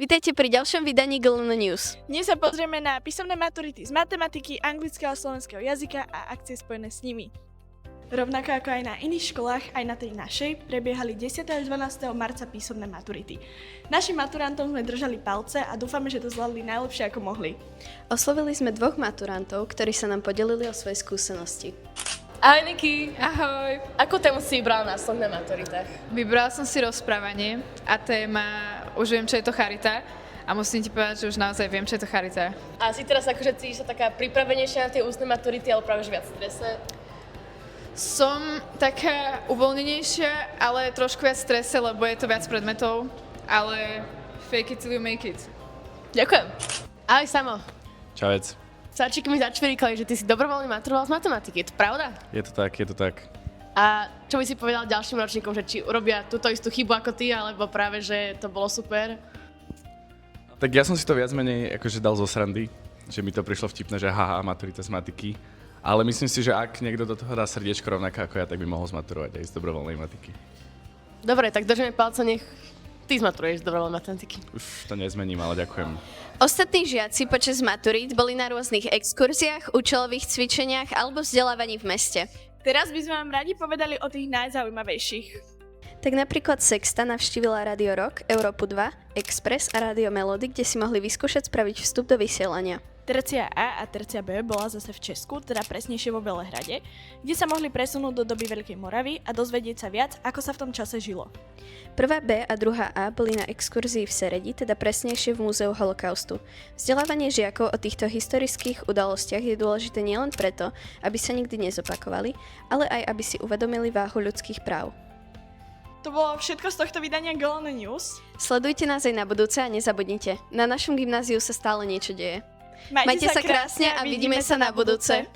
Vítajte pri ďalšom vydaní GLN News. Dnes sa pozrieme na písomné maturity z matematiky, anglického a slovenského jazyka a akcie spojené s nimi. Rovnako ako aj na iných školách, aj na tej našej prebiehali 10. až 12. marca písomné maturity. Našim maturantom sme držali palce a dúfame, že to zvládli najlepšie ako mohli. Oslovili sme dvoch maturantov, ktorí sa nám podelili o svoje skúsenosti. Ahoj Niky! Ahoj! Ako tému si vybral na sloh na maturitách? Vybrala som si rozprávanie a téma, už viem, čo je to charita a musím ti povedať, že už naozaj viem, čo je to charita. A si teraz akože cítiš sa taká pripravenejšia na tie ústne maturity, alebo práve že viac strese? Som taká uvoľnenejšia, ale trošku viac strese, lebo je to viac predmetov, ale fake it till you make it. Ďakujem. Ahoj Samo. Čavec. Sáčiky mi začverikali, že ty si dobrovoľne maturoval z matematiky, je to pravda? Je to tak. A čo by si povedal ďalším ročníkom, že či urobia túto istú chybu ako ty, alebo práve, že to bolo super? Tak ja som si to viac menej akože dal zo srandy, že mi to prišlo vtipné, že haha, maturita z matiky. Ale myslím si, že ak niekto do toho dá srdiečko rovnako ako ja, tak by mohol zmaturovať aj z dobrovoľnej matiky. Dobre, tak držíme palce, nech ty zmaturuješ z dobrovoľnej matematiky. Už to nezmením, ale ďakujem. Ostatní žiaci počas maturít boli na rôznych exkurziách, účelových cvičeniach alebo vzdelávaní v meste. Teraz by sme vám radi povedali o tých najzaujímavejších. Tak napríklad Sexta navštívila Radio Rock, Európu 2, Express a Radio Melody, kde si mohli vyskúšať spraviť vstup do vysielania. Tercia A a tercia B bola zase v Česku, teda presnejšie vo Velehrade, kde sa mohli presunúť do doby Veľkej Moravy a dozvedieť sa viac, ako sa v tom čase žilo. Prvá B a druhá A boli na exkurzii v Seredi, teda presnejšie v Múzeu holokaustu. Vzdelávanie žiakov o týchto historických udalostiach je dôležité nielen preto, aby sa nikdy nezopakovali, ale aj aby si uvedomili váhu ľudských práv. To bolo všetko z tohto vydania GLN News. Sledujte nás aj na budúce a nezabudnite, na našom gymnáziu sa stále niečo deje. Majte sa krásne a vidíme sa na budúce.